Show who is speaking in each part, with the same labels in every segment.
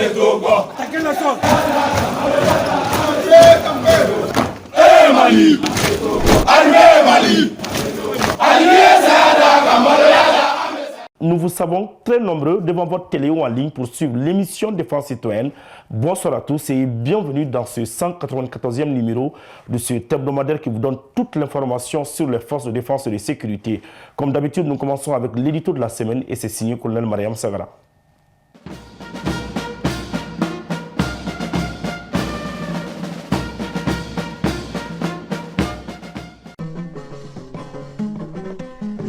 Speaker 1: Attaquez le sol.
Speaker 2: Mali, Mali,
Speaker 3: Nous vous savons très nombreux devant votre télé ou en ligne pour suivre l'émission Défense citoyenne. Bonsoir à tous et bienvenue dans ce 194e numéro de ce hebdomadaire qui vous donne toute l'information sur les forces de défense et de sécurité. Comme d'habitude, nous commençons avec l'édito de la semaine et c'est signé Colonel Mariam Sagara.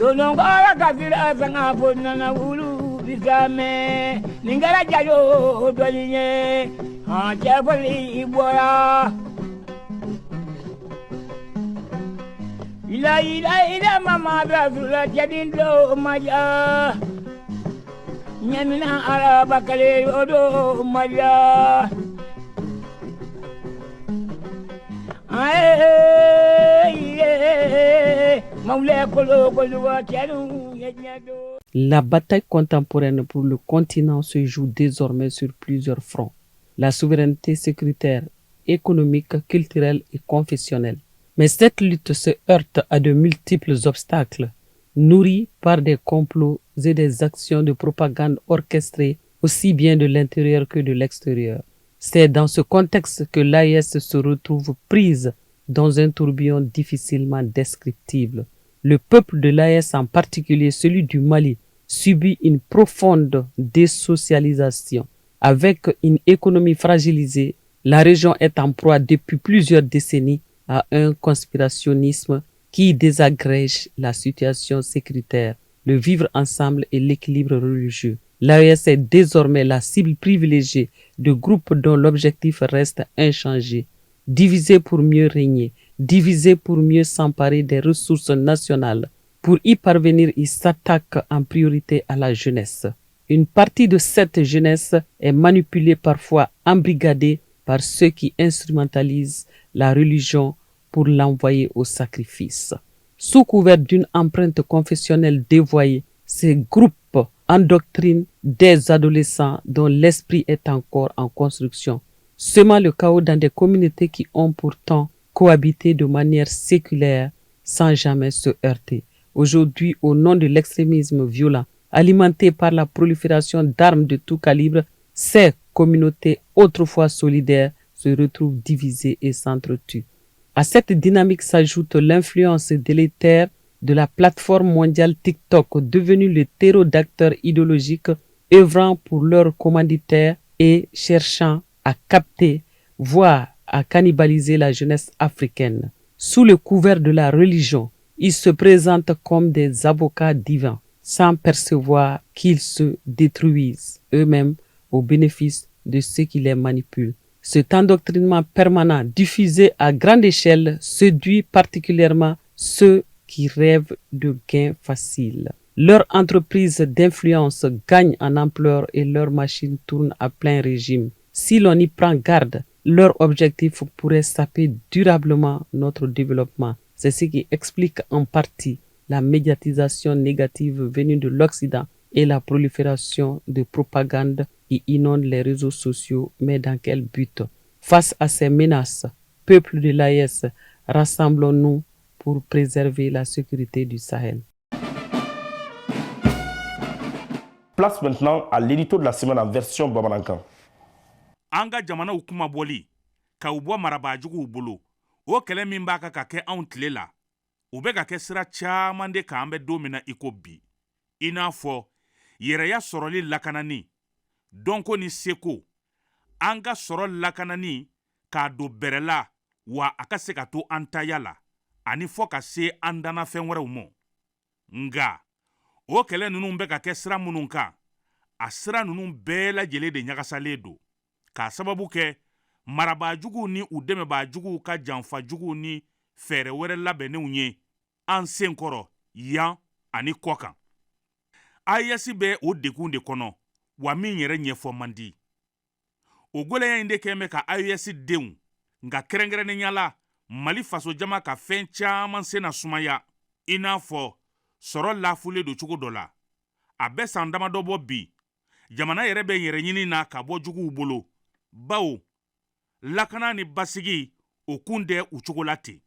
Speaker 4: Dolongora kafira sanga bonana ulu bisame ningara jayo dolinye ha chefali ibora ila mama brazula jadindo maja nyamina araba kale odo maja
Speaker 5: La bataille contemporaine pour le continent se joue désormais sur plusieurs fronts. La souveraineté sécuritaire, économique, culturelle et confessionnelle. Mais cette lutte se heurte à de multiples obstacles, nourris par des complots et des actions de propagande orchestrées aussi bien de l'intérieur que de l'extérieur. C'est dans ce contexte que l'AES se retrouve prise dans un tourbillon difficilement descriptible. Le peuple de l'AES, en particulier celui du Mali, subit une profonde désocialisation. Avec une économie fragilisée, la région est en proie depuis plusieurs décennies à un conspirationnisme qui désagrège la situation sécuritaire, le vivre ensemble et l'équilibre religieux. L'AES est désormais la cible privilégiée de groupes dont l'objectif reste inchangé. Diviser pour mieux régner, diviser pour mieux s'emparer des ressources nationales. Pour y parvenir, ils s'attaquent en priorité à la jeunesse. Une partie de cette jeunesse est manipulée, parfois embrigadée par ceux qui instrumentalisent la religion pour l'envoyer au sacrifice. Sous couvert d'une empreinte confessionnelle dévoyée, ces groupes endoctrinent des adolescents dont l'esprit est encore en construction, semant le chaos dans des communautés qui ont pourtant cohabité de manière séculaire sans jamais se heurter. Aujourd'hui, au nom de l'extrémisme violent, alimenté par la prolifération d'armes de tout calibre, ces communautés autrefois solidaires se retrouvent divisées et s'entretuent. À cette dynamique s'ajoute l'influence délétère de la plateforme mondiale TikTok, devenue le terreau d'acteurs idéologiques œuvrant pour leurs commanditaires et cherchant à capter, voire à cannibaliser la jeunesse africaine. Sous le couvert de la religion, ils se présentent comme des avocats divins, sans percevoir qu'ils se détruisent eux-mêmes au bénéfice de ceux qui les manipulent. Cet endoctrinement permanent, diffusé à grande échelle, séduit particulièrement ceux qui rêvent de gains faciles. Leur entreprise d'influence gagne en ampleur et leur machine tourne à plein régime. Si l'on y prend garde, leur objectif pourrait saper durablement notre développement. C'est ce qui explique en partie la médiatisation négative venue de l'Occident et la prolifération de propagande qui inonde les réseaux sociaux. Mais dans quel but? Face à ces menaces, peuple de l'AES, rassemblons-nous pour préserver la sécurité du Sahel.
Speaker 3: Place maintenant à l'édito de la semaine en version Bamanankan.
Speaker 6: Anga jamana ukuma boli, ka ubwa marabajugu ubulu, o kele mimbaka kake auntilela, ube kake sira chamande ka ambe domina iko bi. Ina fo, yereya soroli lakanani, donko ni seko, anga sorol lakanani, ka do berela, wa akase kato antayala, ani fo ka se andana fenwere umo. Nga, o kele nunu mbe kake sira mununka, a sira nunu bela jele de nyakasale do. Ka sababu ke marabajugu ni udeme bajugu ka janfajugu ni fere were labene unye an senkoro yan ani kokan. Ayesi be o dekunde kono wa min yere nyefo mandi. Ogole ya inde keme ka ayesi deun nga kerengere ne nyala Mali faso jama ka fen chaman sena sumaya ina fo soro lafule do chuko dola. Abe sandama dobo bi jamana yɛrɛ bɛ yɛrɛ ɲini na ka bɔ juguw bolo bawo lakana ni basigi o kun tɛ u cogo la ten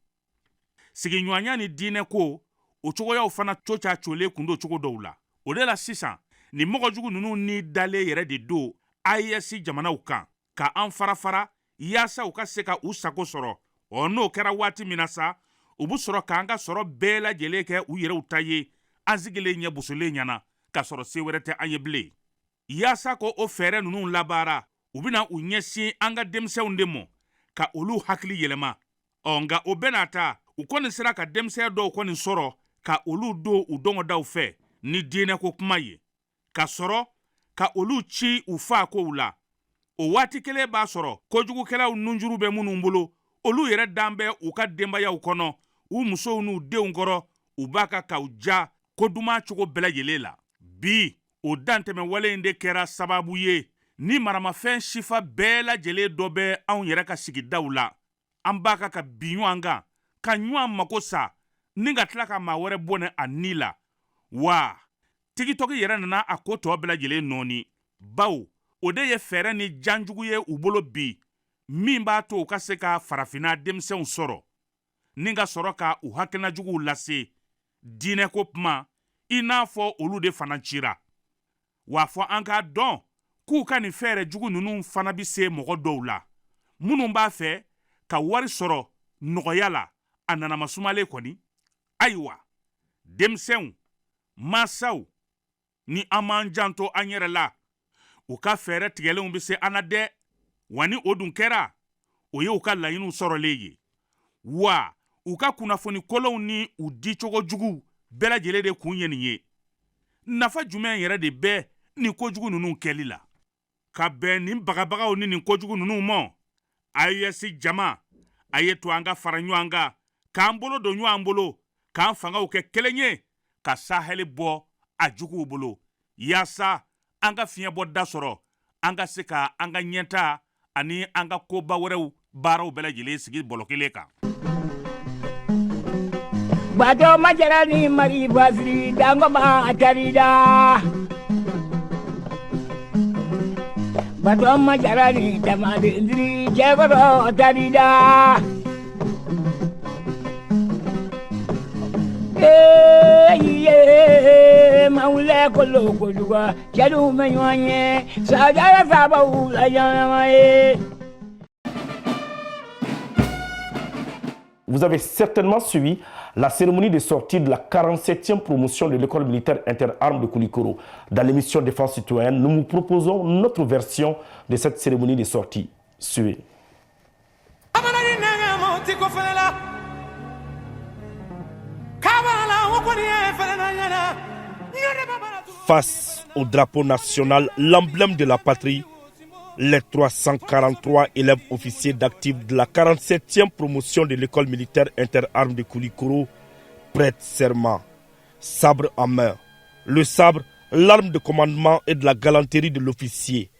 Speaker 6: sigiɲɔgɔnya ni diinɛ ko o cogoyaw fana coca colen kun do cogo dɔw la o de la sisan ni mɔgɔ jugu ninnu ni dalen yɛrɛ de do AES jamanaw kan ka an fara yaasa u ka se ka u sago sɔrɔ n'o kɛra waati min na sa u bu sɔrɔ k'an ka sɔrɔ bɛɛ lajɛlen kɛ u yɛrɛw ta ye an sigilen ɲɛ bosolen ɲɛna ka sɔrɔ se wɛrɛ tɛ an ye bilen yaasa ko o fɛɛrɛ ninnu labaara u bɛna u ɲɛsin an ka denmisɛnw de mɔ ka olu hakili yɛlɛma nka o bɛna ta u kɔni sera ka denmisɛn dɔw kɔni sɔrɔ ka olu don u dɔngɔdaw fɛ ni diinɛ ko kuma ye ka sɔrɔ ka olu ci u fa kow la o waati kelen b'a sɔrɔ kojugukɛlaw nunjuru bɛ minnu bolo olu yɛrɛ dan bɛ u ka denbayaw kɔnɔ u musow n'u denw kɔrɔ u b'a ka k'u ja ko duman cogo bɛɛ lajɛlen la bi o dantɛmɛ wale in de kɛra sababu ye ni maramafɛn sifa bɛɛ lajɛlen dɔ bɛ anw yɛrɛ ka sigidaw la an b'a ka bin ɲɔgɔn kan ka ɲɔgɔn mako sa ni ka tila ka maa wɛrɛ bɔnɛ a ni la wa tigitɔki yɛrɛ nana a ko tɔ bɛɛ lajɛlen nɔɔni bawo o de ye fɛɛrɛ ni janjugu ye u bolo bi min b'a to u ka se ka farafinna denmisɛnw sɔrɔ ni ka sɔrɔ ka u hakilinajuguw lase diinɛ ko kuma i n'a fɔ olu de fana cira wa fɔ an k'a dɔn k'u ka nin fɛɛrɛ jugu ninnu fana bi se mɔgɔ dɔw la minnu b'a fɛ ka wari sɔrɔ nɔgɔya la a nanamasumalen kɔni ayiwa denmisɛnw masaw ni an m'an janto an yɛrɛ la u ka fɛɛrɛ tigɛlenw bi se an na dɛ wa ni o dun kɛra o ye u ka laɲiniw sɔrɔlen ye wa u ka kunnafoni kolonw ni u dicogo jugu bɛɛ lajɛlen de kun ye nin ye nafa jumɛn yɛrɛ de bɛ nin kojugu ninnu kɛli la ka bɛn nin bagabagaw ni nin kojugu ninnu mɔ AES jama a ye to an ka fara ɲɔgɔn kan k'an bolo don ɲɔgɔn bolo k'an fangaw kɛ kelen ye ka sahɛli bɔ a juguw bolo yaasa an ka fiɲɛbɔ da sɔrɔ an ka se ka an ka ɲɛta ani an ka koba wɛrɛw baaraw bɛɛ lajɛlen sigi bɔlɔ kelen kan
Speaker 4: bato majara ni mari basiri dangoma atarida bato majara ni tamade ndiri jebaro atarida maule kolo kojuga jadu menyoanye sajara sabawu ayamaye.
Speaker 3: Vous avez certainement suivi la cérémonie de sortie de la 47e promotion de l'école militaire interarmes de Koulikoro. Dans l'émission Défense citoyenne, nous vous proposons notre version de cette cérémonie de sortie. Suivez. Face au drapeau national, l'emblème de la patrie, les 343 élèves officiers d'actifs de la 47e promotion de l'école militaire interarmes de Koulikoro prêtent serment, sabre en main. Le sabre, l'arme de commandement et de la galanterie de l'officier.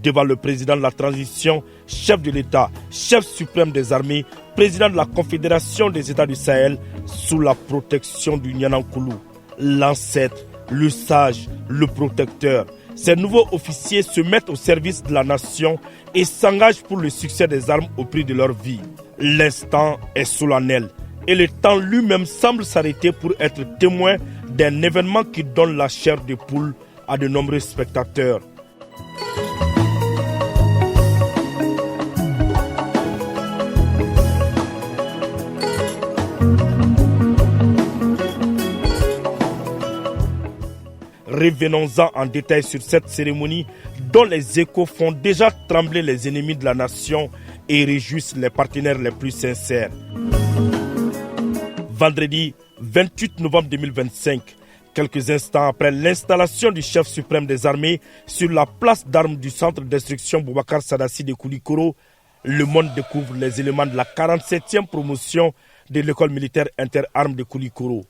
Speaker 3: devant le président de la transition, chef de l'État, chef suprême des armées, président de la Confédération des États du Sahel, sous la protection du Nyanankoulou, l'ancêtre, le sage, le protecteur. Ces nouveaux officiers se mettent au service de la nation et s'engagent pour le succès des armes au prix de leur vie. L'instant est solennel et le temps lui-même semble s'arrêter pour être témoin d'un événement qui donne la chair de poule à de nombreux spectateurs. Revenons-en en détail sur cette cérémonie dont les échos font déjà trembler les ennemis de la nation et réjouissent les partenaires les plus sincères. Vendredi 28 novembre 2025, quelques instants après l'installation du chef suprême des armées sur la place d'armes du centre d'instruction Boubacar Sadassi de Koulikoro, le monde découvre les éléments de la 47e promotion de l'école militaire interarmes de Koulikoro.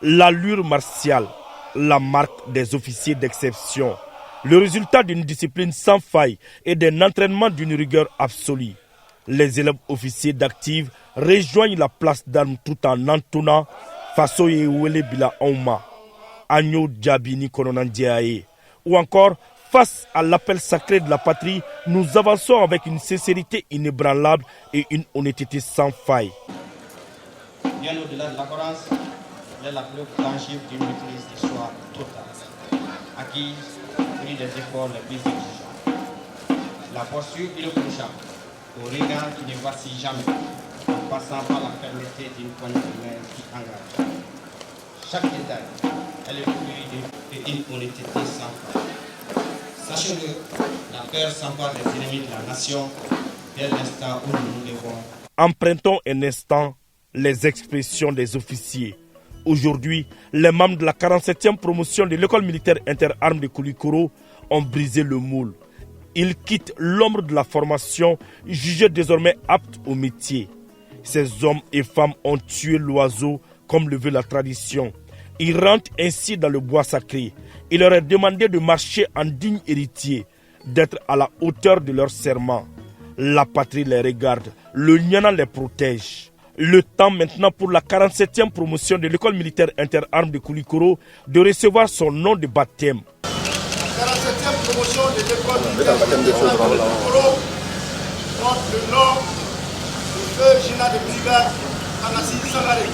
Speaker 3: L'allure martiale, la marque des officiers d'exception, le résultat d'une discipline sans faille et d'un entraînement d'une rigueur absolue. Les élèves officiers d'active rejoignent la place d'armes tout en entonnant Fasoye Wele Bila Ouma, Agno Djabini Kononandiae. Ou encore, face à l'appel sacré de la patrie, nous avançons avec une sincérité inébranlable et une honnêteté sans faille.
Speaker 1: Bien au-delà de l'apparence, la preuve tangible d'une maîtrise d'histoire totale, acquise prix des efforts les plus exigeants. La posture irréprochable, au regard qui ne vacille jamais, en passant par la fermeté d'une poignée de main qui engage. Chaque détail est le fruit d'une honnêteté sans faille. Sachez-le, la peur s'empare des ennemis de la nation dès l'instant où nous nous devons.
Speaker 3: Empruntons un instant les expressions des officiers. Aujourd'hui, les membres de la 47e promotion de l'école militaire interarmes de Koulikoro ont brisé le moule. Ils quittent l'ombre de la formation, jugés désormais aptes au métier. Ces hommes et femmes ont tué l'oiseau comme le veut la tradition. Ils rentrent ainsi dans le bois sacré. Il leur est demandé de marcher en digne héritier, d'être à la hauteur de leur serment. La patrie les regarde, le Nyana les protège. Le temps maintenant pour la 47e promotion de l'école militaire interarmes de Koulikoro de recevoir son nom de baptême.
Speaker 2: La 47e promotion de l'école militaire interarmes de Koulikoro porte le nom du feu général de brigade Pangassi Sangaré.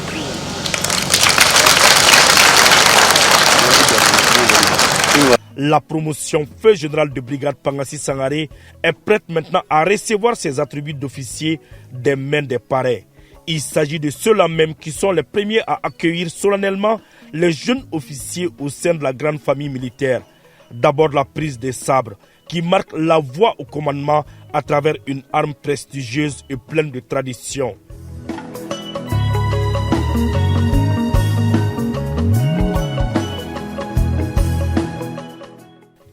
Speaker 3: La promotion feu général de brigade Pangassi Sangaré est prête maintenant à recevoir ses attributs d'officier des mains des parrains. Il s'agit de ceux-là même qui sont les premiers à accueillir solennellement les jeunes officiers au sein de la grande famille militaire. D'abord la prise des sabres, qui marque la voie au commandement à travers une arme prestigieuse et pleine de tradition.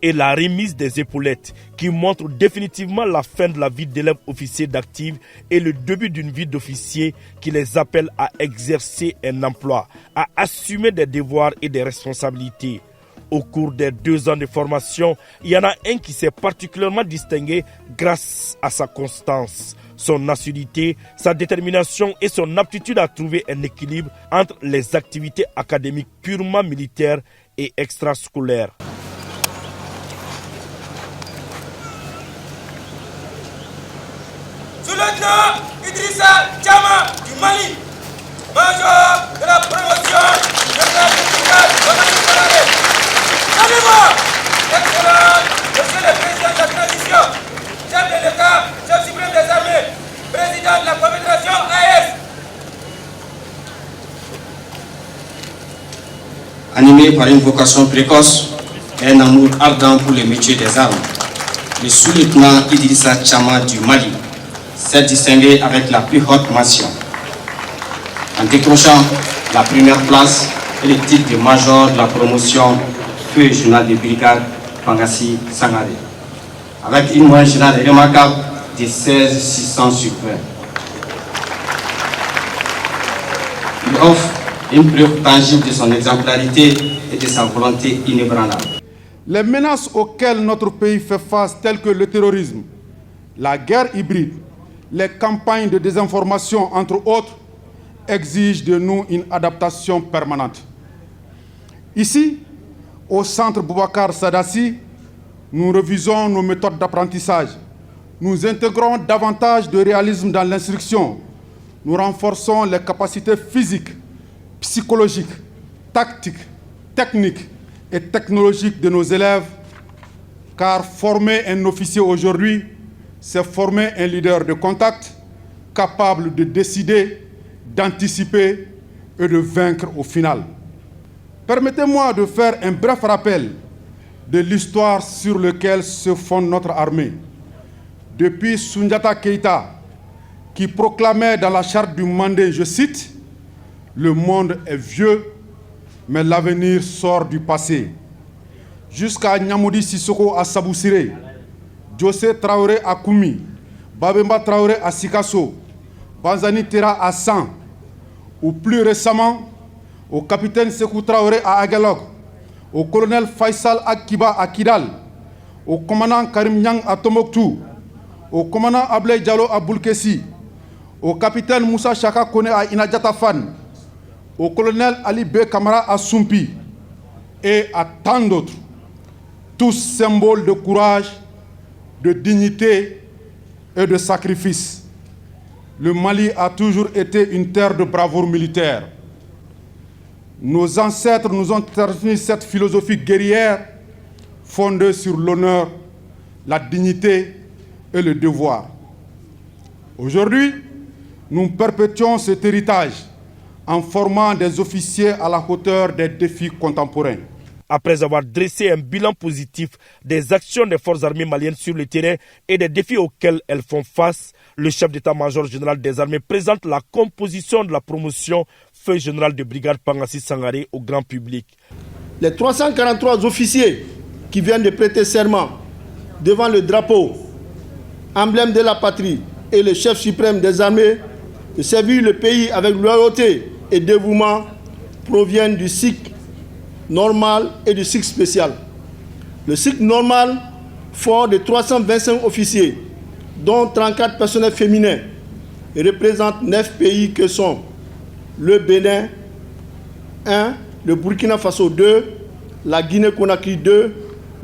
Speaker 3: Et la remise des épaulettes qui montre définitivement la fin de la vie d'élève officier d'active et le début d'une vie d'officier qui les appelle à exercer un emploi, à assumer des devoirs et des responsabilités. Au cours des 2 ans de formation, il y en a un qui s'est particulièrement distingué grâce à sa constance, son assiduité, sa détermination et son aptitude à trouver un équilibre entre les activités académiques purement militaires et extrascolaires.
Speaker 7: Lieutenant Idrissa Chama du Mali, major de la promotion de la brigade Pangassi Sangaré. Salut-moi, excellent, monsieur le président de la transition, chef de l'État, chef suprême des armées, président de la Confédération AES.
Speaker 1: Animé par une vocation précoce et un amour ardent pour le métier des armes, le sous-lieutenant Idrissa Chama du Mali s'est distingué avec la plus haute mention en décrochant la première place et le titre de major de la promotion feu général de brigade Pangassi Sangaré, avec une moyenne générale remarquable de 16 600 sur 20. Il offre une preuve tangible de son exemplarité et de sa volonté inébranlable.
Speaker 8: Les menaces auxquelles notre pays fait face, telles que le terrorisme, la guerre hybride, les campagnes de désinformation, entre autres, exigent de nous une adaptation permanente. Ici, au centre Boubacar Sadassi, nous revisons nos méthodes d'apprentissage. Nous intégrons davantage de réalisme dans l'instruction. Nous renforçons les capacités physiques, psychologiques, tactiques, techniques et technologiques de nos élèves, car former un officier aujourd'hui, c'est former un leader de contact capable de décider, d'anticiper et de vaincre au final. Permettez-moi de faire un bref rappel de l'histoire sur laquelle se fonde notre armée. Depuis Soundiata Keïta, qui proclamait dans la charte du Mandé, je cite, « Le monde est vieux, mais l'avenir sort du passé », jusqu'à Nyamoudi Sissoko à Saboussiré, José Traoré à Koumi, Babemba Traoré à Sikasso, Banzani Tera à San, ou plus récemment, au capitaine Sekou Traoré à Agalog, au colonel Faisal Akiba à Kidal, au commandant Karim Nyang à Tombouctou, au commandant Ablay Diallo à Boulkessi, au capitaine Moussa Chaka Kone à Inadjatafan, au colonel Ali B. Kamara à Sumpi, et à tant d'autres, tous symboles de courage, de dignité et de sacrifice. Le Mali a toujours été une terre de bravoure militaire. Nos ancêtres nous ont transmis cette philosophie guerrière fondée sur l'honneur, la dignité et le devoir. Aujourd'hui, nous perpétuons cet héritage en formant des officiers à la hauteur des défis contemporains.
Speaker 3: Après avoir dressé un bilan positif des actions des forces armées maliennes sur le terrain et des défis auxquels elles font face, le chef d'état-major général des armées présente la composition de la promotion feu général de brigade Pangassi Sangaré au grand public.
Speaker 2: Les 343 officiers qui viennent de prêter serment devant le drapeau, emblème de la patrie, et le chef suprême des armées de servir le pays avec loyauté et dévouement proviennent du cycle normal et du cycle spécial. Le cycle normal, fort de 325 officiers, dont 34 personnels féminins, et représente 9 pays que sont le Bénin 1, le Burkina Faso 2, la Guinée-Conakry 2,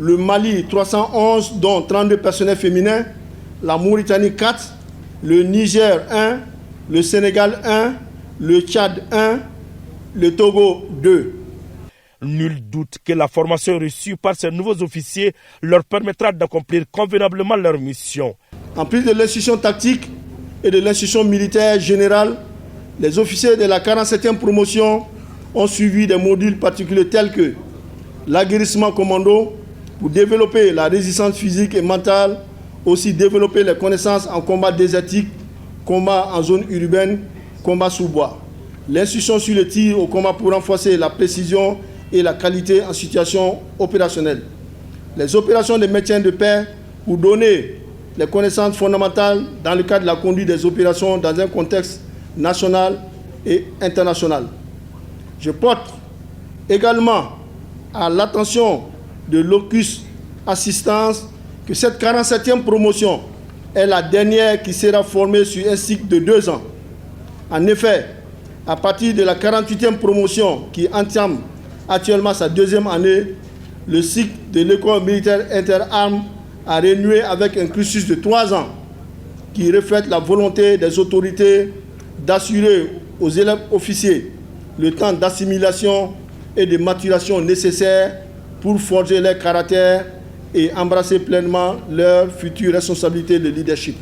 Speaker 2: le Mali 311, dont 32 personnels féminins, la Mauritanie 4, le Niger 1, le Sénégal 1, le Tchad 1, le Togo 2.
Speaker 3: Nul doute que la formation reçue par ces nouveaux officiers leur permettra d'accomplir convenablement leur mission.
Speaker 2: En plus de l'instruction tactique et de l'instruction militaire générale, les officiers de la 47e promotion ont suivi des modules particuliers tels que l'aguerrissement commando pour développer la résistance physique et mentale, aussi développer les connaissances en combat désertique, combat en zone urbaine, combat sous bois. L'instruction sur le tir au combat pour renforcer la précision et la qualité en situation opérationnelle. Les opérations de maintien de paix pour donner les connaissances fondamentales dans le cadre de la conduite des opérations dans un contexte national et international. Je porte également à l'attention de Locus Assistance que cette 47e promotion est la dernière qui sera formée sur un cycle de 2 ans. En effet, à partir de la 48e promotion qui entame actuellement sa 2e année, le cycle de l'école militaire interarmes a renoué avec un cursus de 3 ans qui reflète la volonté des autorités d'assurer aux élèves officiers le temps d'assimilation et de maturation nécessaire pour forger leur caractère et embrasser pleinement leurs futures responsabilités de leadership.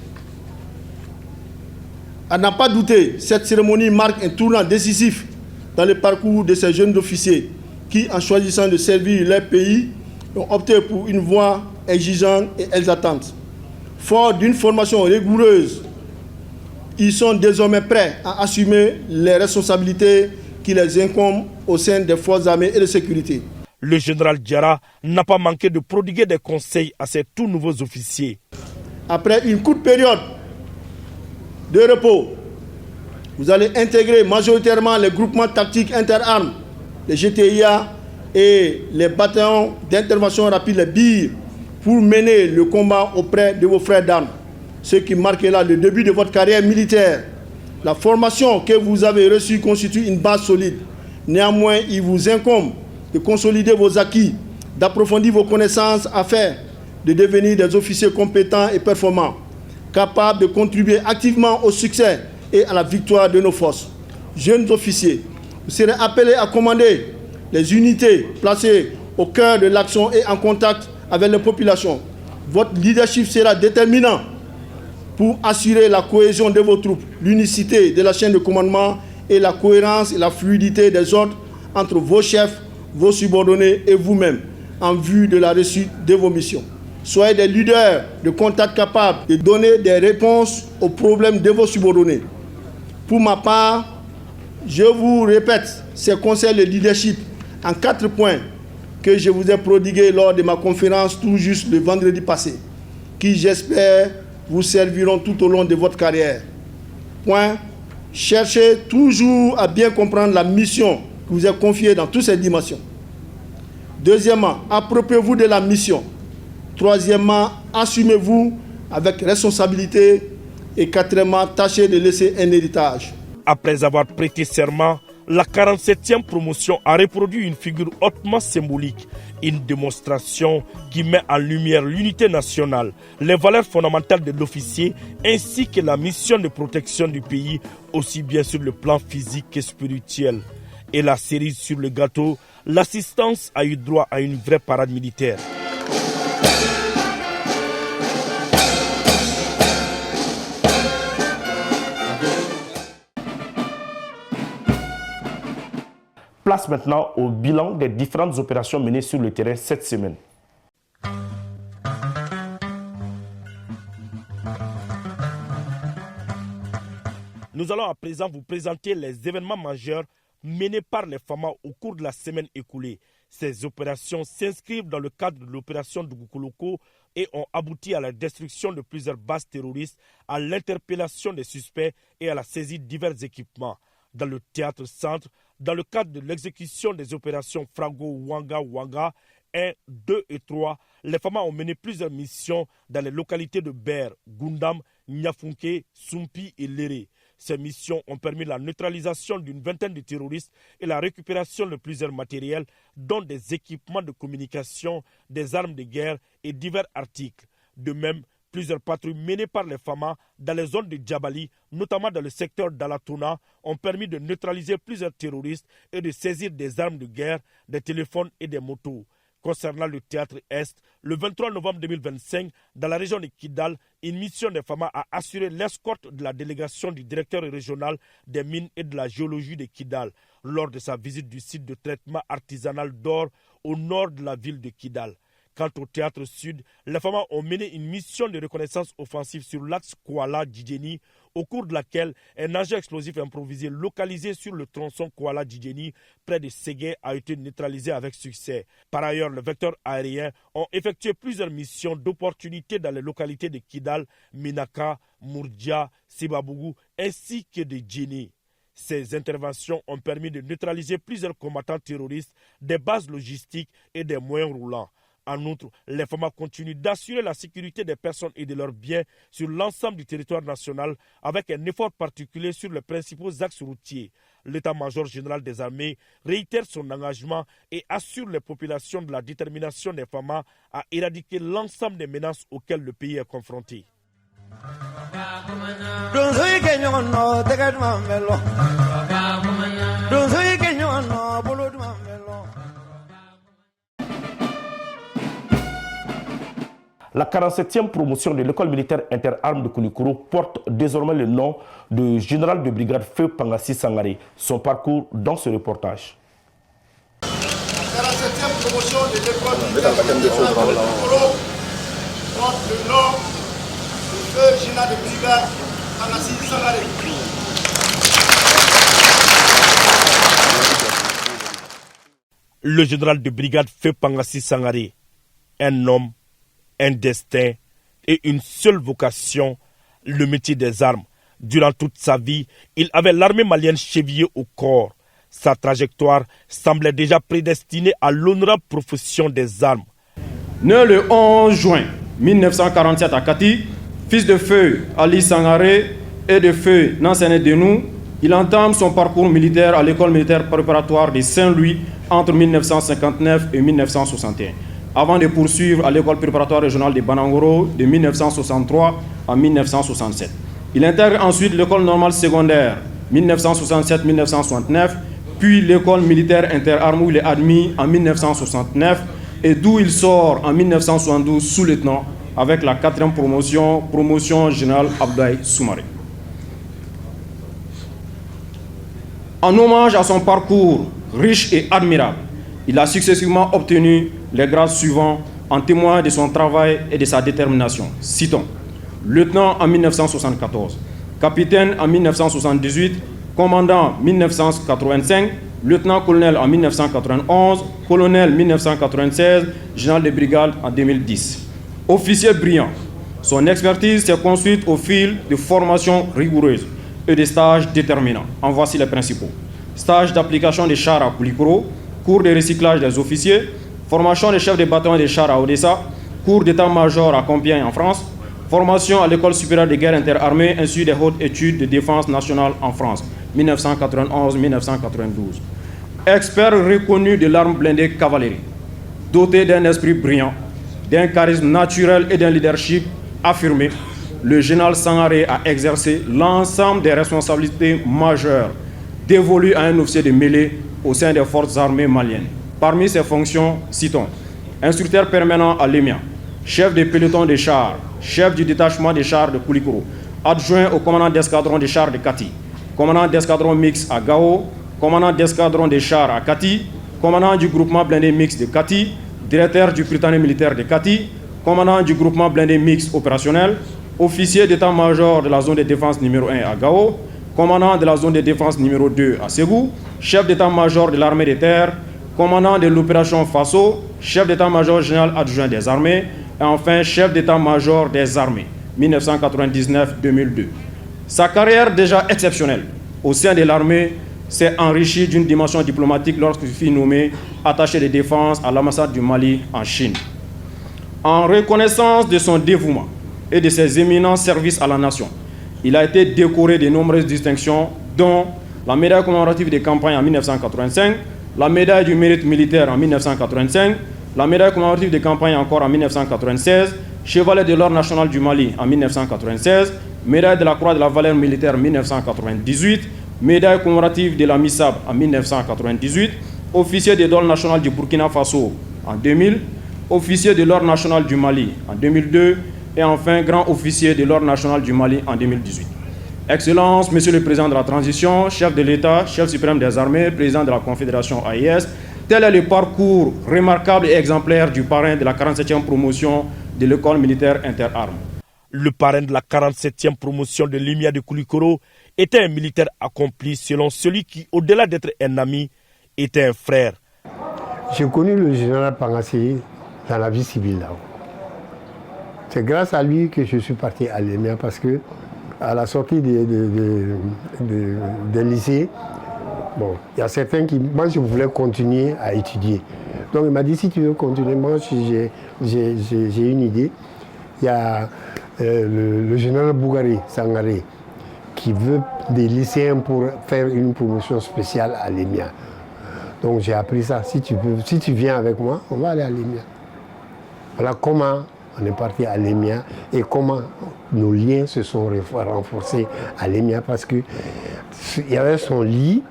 Speaker 2: À n'en pas douter, cette cérémonie marque un tournant décisif dans le parcours de ces jeunes officiers qui, en choisissant de servir leur pays, ont opté pour une voie exigeante et exaltante. Forts d'une formation rigoureuse, ils sont désormais prêts à assumer les responsabilités qui les incombent au sein des forces armées et de sécurité.
Speaker 3: Le général Diarra n'a pas manqué de prodiguer des conseils à ces tout nouveaux officiers.
Speaker 2: Après une courte période de repos, vous allez intégrer majoritairement les groupements tactiques interarmes, les GTIA et les bataillons d'intervention rapide, les BIR, pour mener le combat auprès de vos frères d'armes. Ce qui marque là le début de votre carrière militaire. La formation que vous avez reçue constitue une base solide. Néanmoins, il vous incombe de consolider vos acquis, d'approfondir vos connaissances afin de devenir des officiers compétents et performants, capables de contribuer activement au succès et à la victoire de nos forces. Jeunes officiers, vous serez appelés à commander les unités placées au cœur de l'action et en contact avec les populations. Votre leadership sera déterminant pour assurer la cohésion de vos troupes, l'unicité de la chaîne de commandement et la cohérence et la fluidité des ordres entre vos chefs, vos subordonnés et vous-même en vue de la réussite de vos missions. Soyez des leaders de contact capables de donner des réponses aux problèmes de vos subordonnés. Pour ma part, je vous répète ces conseils de leadership en 4 points que je vous ai prodigués lors de ma conférence tout juste le vendredi passé, qui j'espère vous serviront tout au long de votre carrière. Point. Cherchez toujours à bien comprendre la mission que vous est confiée dans toutes ces dimensions. Deuxièmement, appropriez-vous de la mission. Troisièmement, assumez-vous avec responsabilité. Et quatrièmement, tâchez de laisser un héritage.
Speaker 3: Après avoir prêté serment, la 47e promotion a reproduit une figure hautement symbolique, une démonstration qui met en lumière l'unité nationale, les valeurs fondamentales de l'officier ainsi que la mission de protection du pays, aussi bien sur le plan physique que spirituel. Et la cerise sur le gâteau, l'assistance a eu droit à une vraie parade militaire. Place maintenant au bilan des différentes opérations menées sur le terrain cette semaine. Nous allons à présent vous présenter les événements majeurs menés par les FAMA au cours de la semaine écoulée. Ces opérations s'inscrivent dans le cadre de l'opération Dugukoloko et ont abouti à la destruction de plusieurs bases terroristes, à l'interpellation des suspects et à la saisie de divers équipements. Dans le théâtre centre, dans le cadre de l'exécution des opérations Frago-Wanga-Wanga 1, 2 et 3, les FAMA ont mené plusieurs missions dans les localités de Ber, Gundam, Nyafunke, Sumpi et Léré. Ces missions ont permis la neutralisation d'une vingtaine de terroristes et la récupération de plusieurs matériels, dont des équipements de communication, des armes de guerre et divers articles. De même, plusieurs patrouilles menées par les FAMA dans les zones de Djabali, notamment dans le secteur d'Alatona, ont permis de neutraliser plusieurs terroristes et de saisir des armes de guerre, des téléphones et des motos. Concernant le théâtre Est, le 23 novembre 2025, dans la région de Kidal, une mission des FAMA a assuré l'escorte de la délégation du directeur régional des mines et de la géologie de Kidal lors de sa visite du site de traitement artisanal d'or au nord de la ville de Kidal. Quant au théâtre sud, les FAMA ont mené une mission de reconnaissance offensive sur l'axe Kouala-Djidjeni, au cours de laquelle un engin explosif improvisé localisé sur le tronçon Kouala-Djidjeni près de Ségué a été neutralisé avec succès. Par ailleurs, les vecteurs aériens ont effectué plusieurs missions d'opportunité dans les localités de Kidal, Minaka, Mourdia, Sibabougou ainsi que de Djeni. Ces interventions ont permis de neutraliser plusieurs combattants terroristes, des bases logistiques et des moyens roulants. En outre, les FAMA continuent d'assurer la sécurité des personnes et de leurs biens sur l'ensemble du territoire national avec un effort particulier sur les principaux axes routiers. L'état-major général des armées réitère son engagement et assure les populations de la détermination des FAMA à éradiquer l'ensemble des menaces auxquelles le pays est confronté. La 47e promotion de l'école militaire interarmes de Koulikoro porte désormais le nom de général de brigade Feu Pangassi Sangaré. Son parcours dans ce reportage.
Speaker 2: La 47e promotion de l'école militaire de Koulikoro porte le nom de Feu général de brigade Pangassi Sangaré.
Speaker 3: Le général de brigade Feu Pangassi Sangaré, un homme, un destin et une seule vocation, le métier des armes. Durant toute sa vie, il avait l'armée malienne chevillée au corps. Sa trajectoire semblait déjà prédestinée à l'honorable profession des armes.
Speaker 9: Né le 11 juin 1947 à Kati, fils de Feu Ali Sangaré et de Feu Nansene Denou, il entame son parcours militaire à l'école militaire préparatoire de Saint-Louis entre 1959 et 1961, avant de poursuivre à l'école préparatoire régionale de Banangoro de 1963 à 1967. Il intègre ensuite l'école normale secondaire 1967-1969, puis l'école militaire interarmes où il est admis en 1969 et d'où il sort en 1972 sous-lieutenant avec la 4e promotion générale Abdoulaye Soumaré. En hommage à son parcours riche et admirable, il a successivement obtenu les grades suivants en témoin de son travail et de sa détermination. Citons: lieutenant en 1974, capitaine en 1978, commandant 1985, lieutenant-colonel en 1991, colonel 1996, général de brigade en 2010. Officier brillant, son expertise s'est construite au fil de formations rigoureuses et de stages déterminants. En voici les principaux. Stage d'application des chars à Koulikoro, cours de recyclage des officiers, formation des chefs de bataillon des chars à Odessa, cours d'état-major à Compiègne en France, formation à l'école supérieure de guerre interarmée ainsi des hautes études de défense nationale en France, 1991-1992. Expert reconnu de l'arme blindée cavalerie, doté d'un esprit brillant, d'un charisme naturel et d'un leadership affirmé, le général Sangaré a exercé l'ensemble des responsabilités majeures dévolues à un officier de mêlée au sein des forces armées maliennes. Parmi ses fonctions, citons: instructeur permanent à l'EMIA, chef de peloton des chars, chef du détachement des chars de Koulikoro, adjoint au commandant d'escadron des chars de Kati, commandant d'escadron mixte à Gao, commandant d'escadron des chars à Kati, commandant du groupement blindé mixte de Kati, directeur du Prytanée militaire de Kati, commandant du groupement blindé mixte opérationnel, officier d'état-major de la zone de défense numéro 1 à Gao, commandant de la zone de défense numéro 2 à Ségou, chef d'état-major de l'armée de terre, commandant de l'opération Faso, chef d'état-major général adjoint des armées, et enfin chef d'état-major des armées, 1999-2002. Sa carrière déjà exceptionnelle au sein de l'armée s'est enrichie d'une dimension diplomatique lorsqu'il fut nommé attaché de défense à l'ambassade du Mali en Chine. En reconnaissance de son dévouement et de ses éminents services à la nation, il a été décoré de nombreuses distinctions, dont la médaille commémorative des campagnes en 1985, la médaille du mérite militaire en 1985, la médaille commémorative des campagnes encore en 1996, chevalier de l'ordre national du Mali en 1996, médaille de la croix de la valeur militaire en 1998, médaille commémorative de la MISAB en 1998, officier de l'ordre national du Burkina Faso en 2000, officier de l'ordre national du Mali en 2002 et enfin grand officier de l'ordre national du Mali en 2018. Excellence, Monsieur le Président de la Transition, chef de l'État, chef suprême des armées, président de la Confédération AIS, tel est le parcours remarquable et exemplaire du parrain de la 47e promotion de l'école militaire interarmes.
Speaker 3: Le parrain de la 47e promotion de l'EMIA de Koulikoro était un militaire accompli selon celui qui, au-delà d'être un ami, était un frère.
Speaker 10: J'ai connu le général Pangassi dans la vie civile là-haut. C'est grâce à lui que je suis parti à l'EMIA parce que à la sortie des lycées, bon, il y a certains qui, moi je voulais continuer à étudier. Donc il m'a dit si tu veux continuer, moi j'ai une idée. Il y a le général Bougari Sangaré qui veut des lycéens pour faire une promotion spéciale à l'EMIA. Donc j'ai appris ça. Si tu viens avec moi, on va aller à l'EMIA. Voilà comment on est parti à l'EMIA et comment nos liens se sont renforcés à l'EMIA parce qu'il y avait son lit,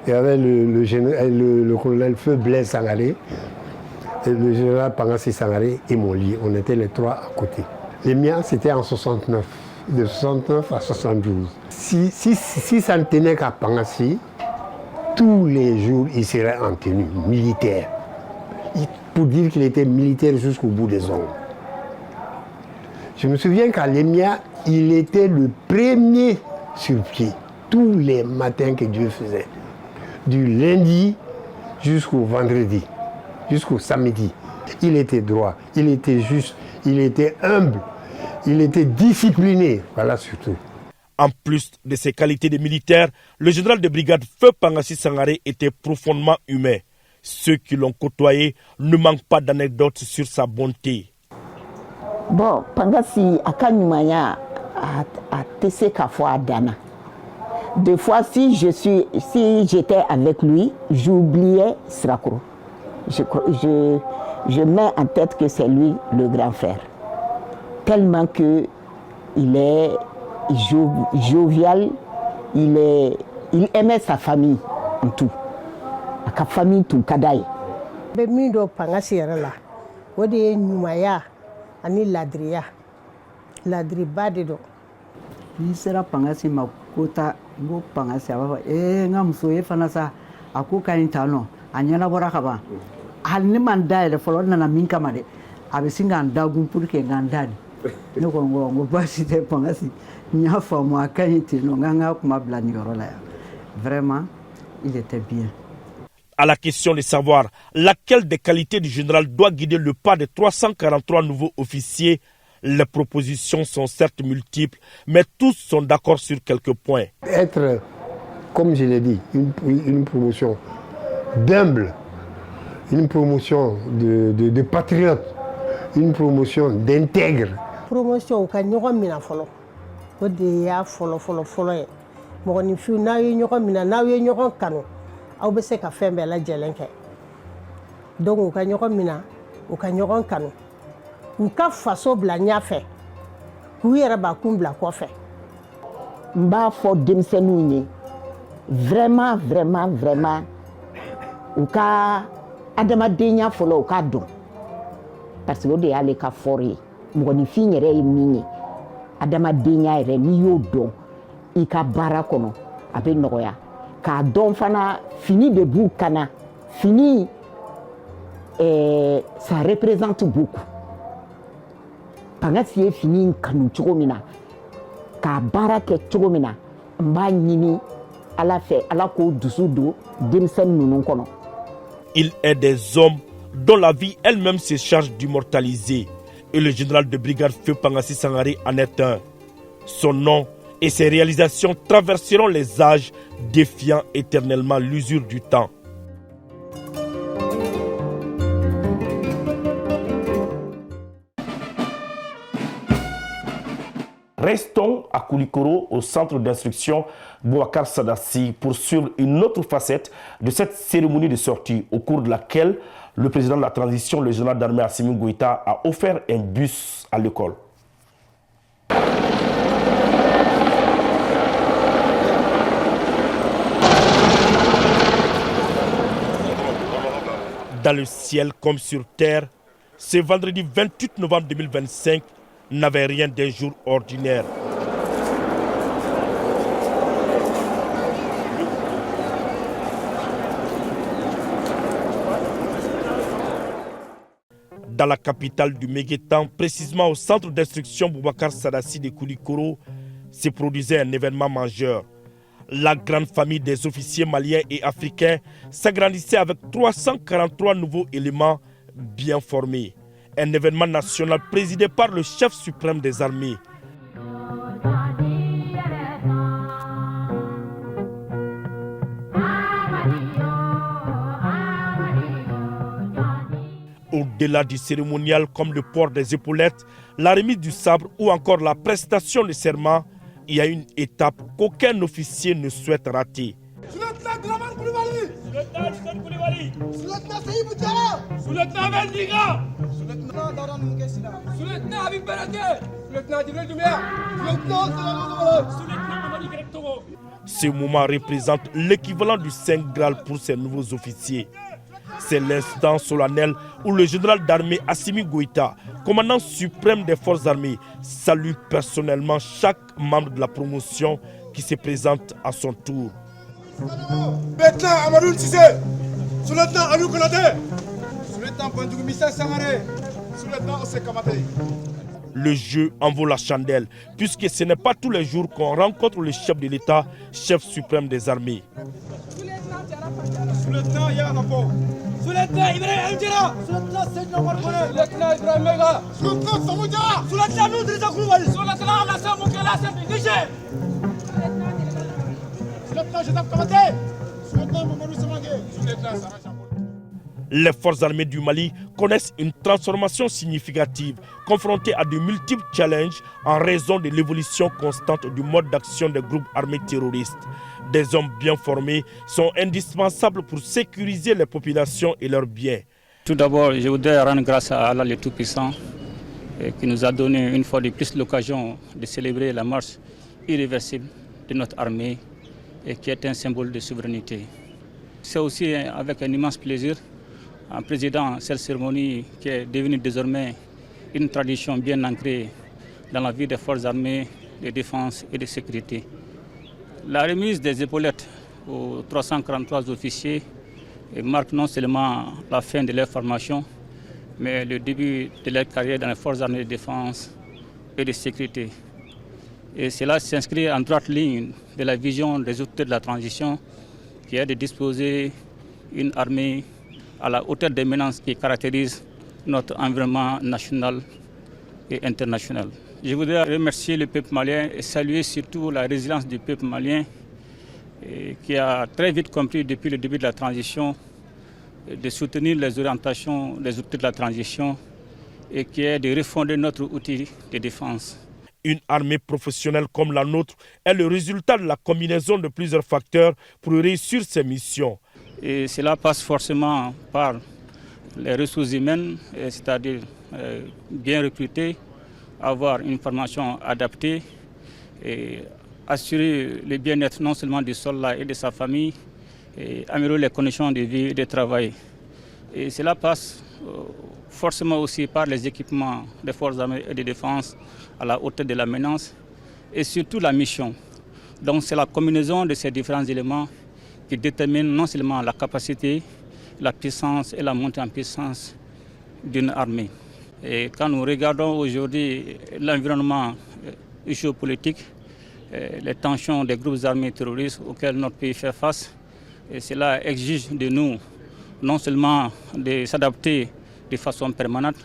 Speaker 10: il y avait le colonel Feu Blaise Sangaré, le général Pangassi Sangaré et mon lit. On était les trois à côté. L'EMIA, c'était en 69, de 69 à 72. Si ça ne tenait qu'à Pangassi, tous les jours, il serait en tenue militaire. Pour dire qu'il était militaire jusqu'au bout des ongles. Je me souviens qu'à l'EMIA, il était le premier sur pied, tous les matins que Dieu faisait. Du lundi jusqu'au vendredi, jusqu'au samedi. Il était droit, il était juste, il était humble, il était discipliné, voilà surtout.
Speaker 3: En plus de ses qualités de militaire, le général de brigade Feu Pangassi Sangaré était profondément humain. Ceux qui l'ont côtoyé ne manquent pas d'anecdotes sur sa bonté.
Speaker 11: Bon, Pangassi Akanyumaya a tessé Kafwa Dana. Deux fois, si j'étais avec lui, j'oubliais Srakro. Je mets en tête que c'est lui le grand frère. Tellement que il est jovial, il aimait sa famille en tout. Sa famille tout kadaï.
Speaker 12: Bemido Pangassi la. Wodi nyumaya ani ladriya. Ladri badido.
Speaker 13: Ni sera Pangassi makota go Pangassi aba ngamuso ye fana sa akuka intano anyala bora kaba. Hal ni manda ile folo na min kama de abesinga ndagu pour que ngandani. Ne ko ngo basi te Pangassi nya fa mo akayite no nganga kuma blani yorola. Vraiment, il était bien.
Speaker 3: À la question de savoir laquelle des qualités du général doit guider le pas de 343 nouveaux officiers, les propositions sont certes multiples, mais tous sont d'accord sur quelques points.
Speaker 10: Être, comme je l'ai dit, une promotion d'humble, une promotion de patriote, une promotion d'intègre.
Speaker 12: Promotion au Canyon Minafolo. Au dia folo. Mon fille n'a eu une mina, n'a eu une canon. Au bese ka fɛn bɛɛ lajɛlen kɛ donc u ka ɲɔgɔn mina u ka ɲɔgɔn kanu u ka faso bila ɲɛfɛ k'u yɛrɛ bakun bila kɔfɛ.
Speaker 11: N b'a fɔ denmisɛnninw ye vraiment u ka adamadenya fɔlɔ u ka dɔn parce que o de y'ale ka fɔri ye mɔgɔninfin yɛrɛ ye min ye adamadenya yɛrɛ n'i y'o dɔn i ka baara kɔnɔ a bɛ nɔgɔya. K'a dɔn fana fini de b'u kana fini ça représente beaucoup. Pangassi ye fini kanu cogo min na k'a baara kɛ cogo min na n b'a ɲini ala fɛ ala k'o dusu don denmisɛnnin ninnu kɔnɔ.
Speaker 3: Il est des hommes dont la vie elle-même se charge d'immortaliser et le général de brigade Feu Pangassi Sangaré en est un. Son nom et ses réalisations traverseront les âges, défiant éternellement l'usure du temps. Restons à Koulikoro, au centre d'instruction Boubacar Sadassi, pour suivre une autre facette de cette cérémonie de sortie, au cours de laquelle le président de la transition, le général d'armée Assimi Goïta, a offert un bus à l'école. Dans le ciel comme sur terre, ce vendredi 28 novembre 2025 n'avait rien d'un jour ordinaire. Dans la capitale du Méguétan, précisément au centre d'instruction Boubacar Sadassi de Koulikoro, se produisait un événement majeur. La grande famille des officiers maliens et africains s'agrandissait avec 343 nouveaux éléments bien formés. Un événement national présidé par le chef suprême des armées. Au-delà du cérémonial comme le port des épaulettes, la remise du sabre ou encore la prestation de serment, il y a une étape qu'aucun officier ne souhaite rater. Ce moment représente l'équivalent du Saint Graal pour ces nouveaux officiers. C'est l'instant solennel où le général d'armée Assimi Goïta, commandant suprême des forces armées, salue personnellement chaque membre de la promotion qui se présente à son tour.
Speaker 14: Lieutenant Amadou Cissé, sous-lieutenant Aliou Konate, sous-lieutenant Bandoukou Missa Sangaré, sous-lieutenant Ose Kamate.
Speaker 3: Le jeu en vaut la chandelle, puisque ce n'est pas tous les jours qu'on rencontre le chef de l'État, chef suprême des armées.
Speaker 14: Sultan Yanako. Sultan Ibrahim Amdira. Sultan Sedna Markone. Sultan Ibrahim Mega. Sultan Samudja. Sultan Nudrisa Kouwali. Sultan Alassane Moukela Niger. Sultan Joseph Kamate. Sultan Mamadou Samake. Sultan Sarah Chambon.
Speaker 3: Les forces armées du Mali connaissent une transformation significative, confrontées à de multiples challenges en raison de l'évolution constante du mode d'action des groupes armés terroristes. Des hommes bien formés sont indispensables pour sécuriser les populations et leurs biens.
Speaker 15: Tout d'abord, je voudrais rendre grâce à Allah le Tout-Puissant qui nous a donné une fois de plus l'occasion de célébrer la marche irréversible de notre armée et qui est un symbole de souveraineté. C'est aussi avec un immense plaisir en présidant cette cérémonie qui est devenue désormais une tradition bien ancrée dans la vie des forces armées de défense et de sécurité. La remise des épaulettes aux 343 officiers marque non seulement la fin de leur formation, mais le début de leur carrière dans les forces armées de défense et de sécurité. Et cela s'inscrit en droite ligne de la vision des autorités de la transition qui est de disposer une armée à la hauteur des menaces qui caractérisent notre environnement national et international. Je voudrais remercier le peuple malien et saluer surtout la résilience du peuple malien qui a très vite compris depuis le début de la transition de soutenir les orientations des outils de la transition et qui est de refonder notre outil de défense.
Speaker 3: Une armée professionnelle comme la nôtre est le résultat de la combinaison de plusieurs facteurs pour réussir ses missions.
Speaker 15: Et cela passe forcément par les ressources humaines, c'est-à-dire bien recruter, avoir une formation adaptée et assurer le bien-être non seulement du soldat et de sa famille, et améliorer les conditions de vie et de travail. Et cela passe forcément aussi par les équipements des forces armées et de défense à la hauteur de la menace et surtout la mission. Donc c'est la combinaison de ces différents éléments qui détermine non seulement la capacité, la puissance et la montée en puissance d'une armée. Et quand nous regardons aujourd'hui l'environnement géopolitique, les tensions des groupes armés terroristes auxquels notre pays fait face, et cela exige de nous non seulement de s'adapter de façon permanente,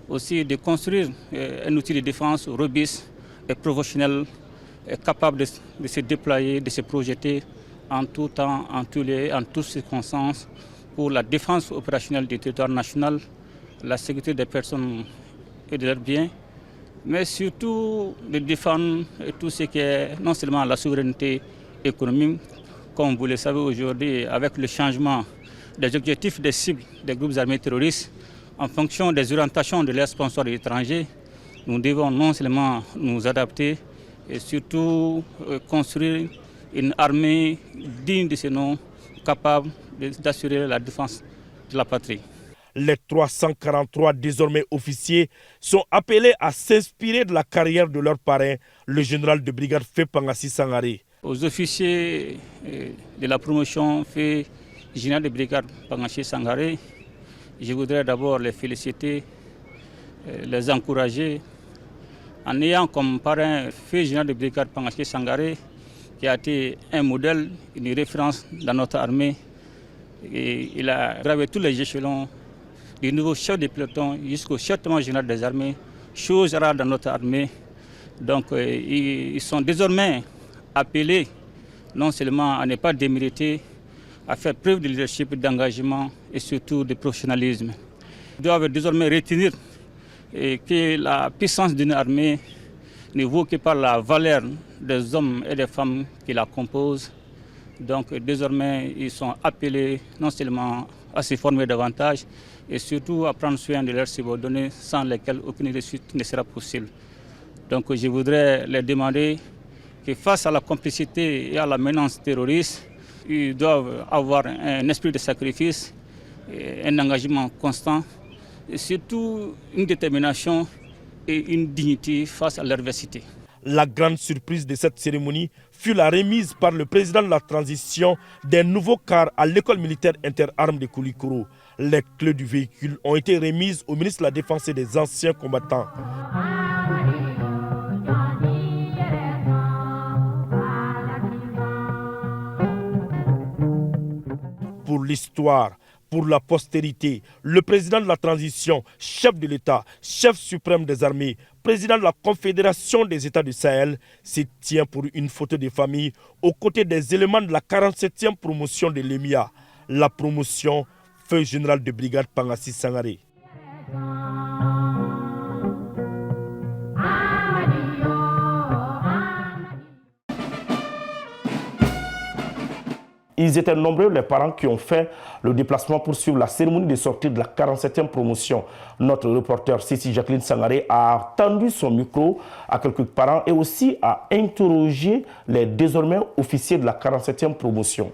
Speaker 15: aussi de construire un outil de défense robuste et professionnel, capable de se déployer, de se projeter en tout temps, en tous lieux, en toutes circonstances, pour la défense opérationnelle du territoire national, la sécurité des personnes et de leurs biens, mais surtout de défendre tout ce qui est non seulement la souveraineté économique, comme vous le savez aujourd'hui, avec le changement des objectifs des cibles des groupes armés terroristes, en fonction des orientations de leurs sponsors étrangers, nous devons non seulement nous adapter et surtout construire une armée digne de ce nom, capable d'assurer la défense de la patrie.
Speaker 3: Les 343 désormais officiers sont appelés à s'inspirer de la carrière de leur parrain, le général de brigade Feu Pangassi Sangaré.
Speaker 15: Aux officiers de la promotion Feu général de brigade Pangassi Sangaré, je voudrais d'abord les féliciter, les encourager, en ayant comme parrain Feu général de brigade Pangassi Sangaré, qui a été un modèle, une référence dans notre armée. Et il a gravé tous les échelons, du nouveau chef de peloton jusqu'au chef général des armées, chose rare dans notre armée. Donc ils sont désormais appelés non seulement à ne pas démériter, à faire preuve de leadership, d'engagement et surtout de professionnalisme. Ils doivent désormais retenir que la puissance d'une armée ne vaut que par la valeur des hommes et des femmes qui la composent. Donc désormais, ils sont appelés non seulement à se former davantage et surtout à prendre soin de leurs subordonnés sans lesquels aucune réussite ne sera possible. Donc je voudrais leur demander que face à la complicité et à la menace terroriste, ils doivent avoir un esprit de sacrifice, un engagement constant et surtout une détermination et une dignité face à l'adversité.
Speaker 3: La grande surprise de cette cérémonie fut la remise par le président de la transition des nouveaux cars à l'école militaire interarmes de Koulikoro. Les clés du véhicule ont été remises au ministre de la Défense et des anciens combattants. l'histoire, pour la postérité. Le président de la transition, chef de l'État, chef suprême des armées, président de la Confédération des États du Sahel, se tient pour une photo de famille aux côtés des éléments de la 47e promotion de l'EMIA, la promotion feu général de brigade Pangassi Sangaré. Ils étaient nombreux les parents qui ont fait le déplacement pour suivre la cérémonie de sortie de la 47e promotion. Notre reporter Cécile Jacqueline Sangaré a tendu son micro à quelques parents et aussi a interrogé les désormais officiers de la 47e promotion.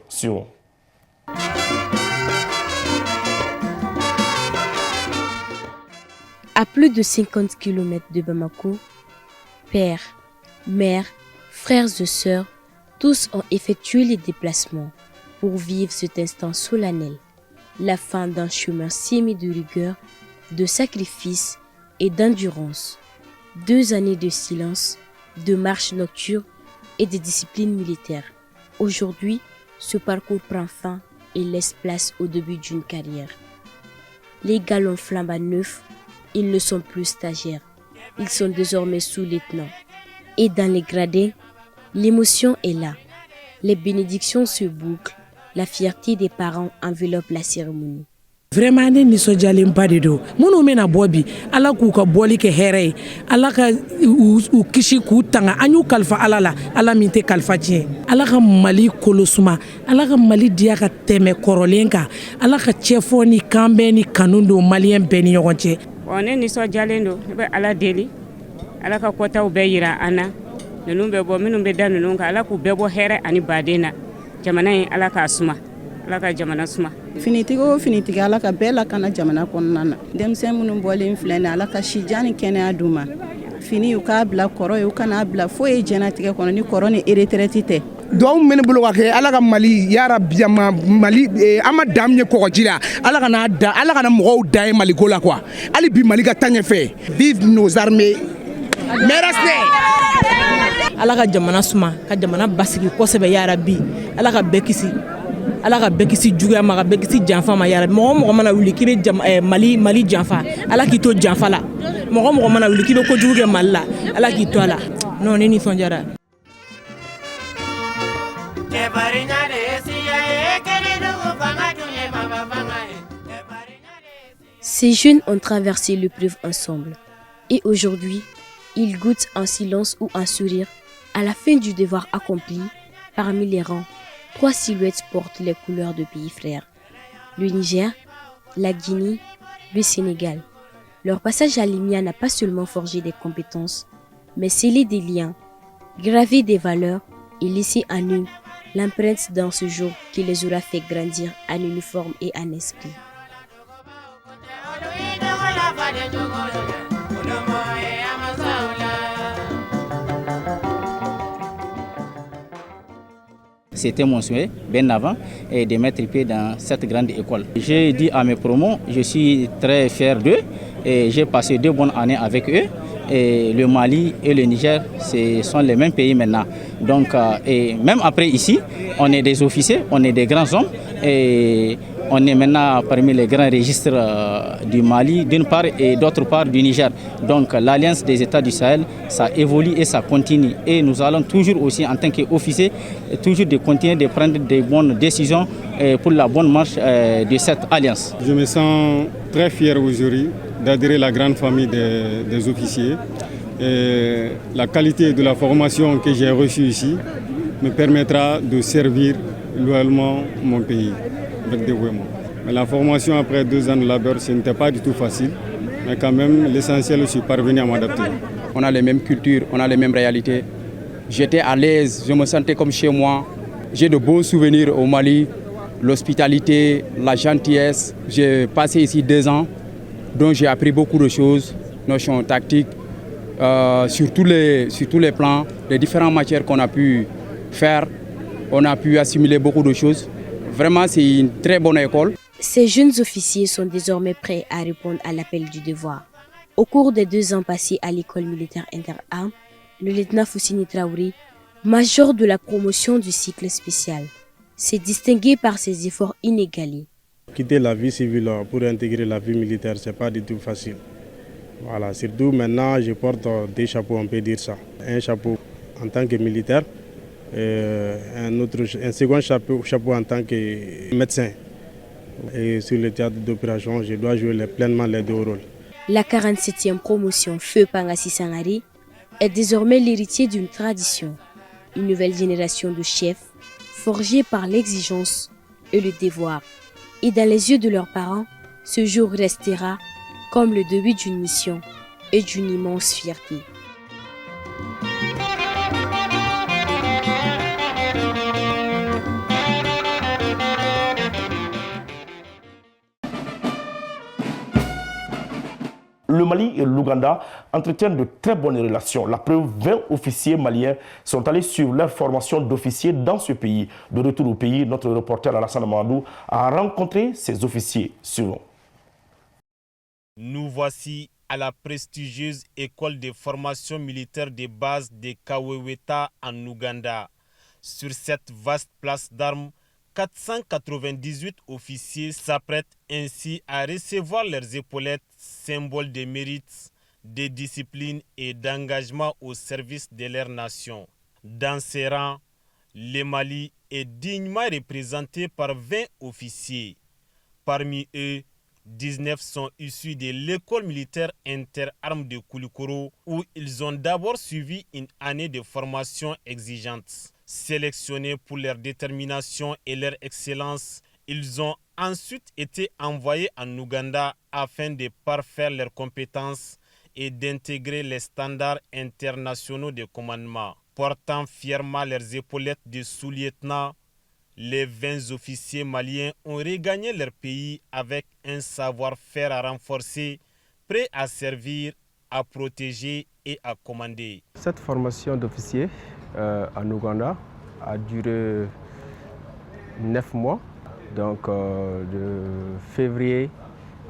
Speaker 16: À plus de 50 km de Bamako, pères, mères, frères et sœurs, tous ont effectué les déplacements pour vivre cet instant solennel, la fin d'un chemin semé de rigueur, de sacrifice et d'endurance. 2 années de silence, de marche nocturne et de discipline militaire. Aujourd'hui, ce parcours prend fin et laisse place au début d'une carrière. Les galons flambent neufs, ils ne sont plus stagiaires, ils sont désormais sous-lieutenants. Et dans les gradins, l'émotion est là. Les bénédictions se bouclent, la fierté des parents enveloppe la cérémonie.
Speaker 17: Vraiment ne nisɔndiyalenba de don minnu bɛna bɔ bi ala k'u ka bɔli kɛ hɛrɛ ye ala ka u kisi k'u tanga an y'u kalifa ala la ala min tɛ kalifa tiɲɛ ala ka mali kolosuma ala ka mali diya ka tɛmɛ kɔrɔlen kan ala ka cɛfɔ ni kanbɛn ni kanu don maliyɛn bɛɛ ni ɲɔgɔn cɛ.
Speaker 18: Ne nisɔndiyalen don ne bɛ ala deli ala ka kɔtaw bɛɛ yira an na ninnu bɛ bɔ minnu bɛ da ninnu kan ala k'u bɛɛ bɔ hɛrɛ ani baden na jamana in ala k'a suma ala ka jamana suma.
Speaker 19: Finitigi o finitigi ala ka bɛɛ lakana jamana kɔnɔna na denmisɛn minnu bɔlen filɛ ni ala ka sijan ni kɛnɛya d'u ma fini u k'a bila kɔrɔ ye u kana bila foyi ye jɛnatigɛ kɔnɔ ni kɔrɔ ni retraite tɛ.
Speaker 20: Duwawu min bɛ ne bolo ka kɛ ala ka mali yarabi mali an ma dan min ye kɔgɔji la ala kana mɔgɔw da ye maliko la quoi hali bi mali ka taa ɲɛfɛ vive nos armées merci.
Speaker 17: ala ka jamana suma ka jamana basigi kosɛbɛ yarabi ala ka bɛɛ kisi. ala ka bɛɛ kisi juguya ma ka bɛɛ kisi janfa ma yarabi mɔgɔ mɔgɔ mana wuli k'i bɛ mali janfa ala k'i to janfa la mɔgɔ mɔgɔ mana wuli k'i bɛ kojugu kɛ mali la ala k'i to a la non ne nisɔndiyara.
Speaker 16: Ces jeunes ont traversé l'épreuve ensemble et aujourd'hui ils goûtent en silence ou en sourire à la fin du devoir accompli. Parmi les rangs, 3 silhouettes portent les couleurs de pays frères. Le Niger, la Guinée, le Sénégal. Leur passage à l'EMIA n'a pas seulement forgé des compétences, mais scellé des liens, gravé des valeurs et laissé en eux l'empreinte dans ce jour qui les aura fait grandir en uniforme et en esprit.
Speaker 21: C'était mon souhait, bien avant, de mettre pied dans cette grande école. J'ai dit à mes promos, je suis très fier d'eux et j'ai passé 2 bonnes années avec eux. Et le Mali et le Niger, ce sont les mêmes pays maintenant. Donc, et même après ici, on est des officiers, on est des grands hommes et on est maintenant parmi les grands registres du Mali d'une part et d'autre part du Niger. Donc l'Alliance des États du Sahel, ça évolue et ça continue. Et nous allons toujours aussi en tant qu'officiers, toujours de continuer de prendre des bonnes décisions pour la bonne marche de cette alliance.
Speaker 22: Je me sens très fier aujourd'hui d'adhérer à la grande famille des officiers. Et la qualité de la formation que j'ai reçue ici me permettra de servir loyalement mon pays. Avec dévouement. Mais la formation après 2 ans de labeur, ce n'était pas du tout facile. Mais quand même, l'essentiel, je suis parvenu à m'adapter.
Speaker 23: On a les mêmes cultures, on a les mêmes réalités. J'étais à l'aise, je me sentais comme chez moi. J'ai de bons souvenirs au Mali, l'hospitalité, la gentillesse. J'ai passé ici 2 ans, donc j'ai appris beaucoup de choses, notions tactiques, sur tous les plans, les différentes matières qu'on a pu faire. On a pu assimiler beaucoup de choses. Vraiment, c'est une très bonne école.
Speaker 16: Ces jeunes officiers sont désormais prêts à répondre à l'appel du devoir. Au cours des 2 ans passés à l'école militaire interarmes, le lieutenant Foussini Traoré, major de la promotion du cycle spécial, s'est distingué par ses efforts inégalés.
Speaker 4: Quitter la vie civile pour intégrer la vie militaire, ce n'est pas du tout facile. Voilà, surtout maintenant, je porte deux chapeaux, on peut dire ça. Un chapeau en tant que militaire, un second chapeau en tant que médecin. Et sur le théâtre d'opération, je dois jouer pleinement les deux rôles.
Speaker 16: La 47e promotion Feu Pangassi Sangaré est désormais l'héritier d'une tradition, une nouvelle génération de chefs forgés par l'exigence et le devoir. Et dans les yeux de leurs parents, ce jour restera comme le début d'une mission et d'une immense fierté.
Speaker 3: Le Mali et l'Ouganda entretiennent de très bonnes relations. La preuve, 20 officiers maliens sont allés suivre leur formation d'officiers dans ce pays. De retour au pays, notre reporter Alassane Amadou a rencontré ces officiers. Suivons.
Speaker 5: Nous voici à la prestigieuse école de formation militaire de base de Kaweweta en Ouganda. Sur cette vaste place d'armes, 498 officiers s'apprêtent ainsi à recevoir leurs épaulettes, symbole de mérite, de discipline et d'engagement au service de leur nation. Dans ces rangs, le Mali est dignement représenté par 20 officiers. Parmi eux, 19 sont issus de l'école militaire interarmes de Koulikoro où ils ont d'abord suivi une année de formation exigeante. Sélectionnés pour leur détermination et leur excellence, ils ont ensuite été envoyés en Ouganda afin de parfaire leurs compétences et d'intégrer les standards internationaux de commandement. Portant fièrement leurs épaulettes de sous-lieutenant, les 20 officiers maliens ont regagné leur pays avec un savoir-faire à renforcer, prêts à servir, à protéger et à commander.
Speaker 6: Cette formation d'officiers en Ouganda a duré 9 mois, donc de février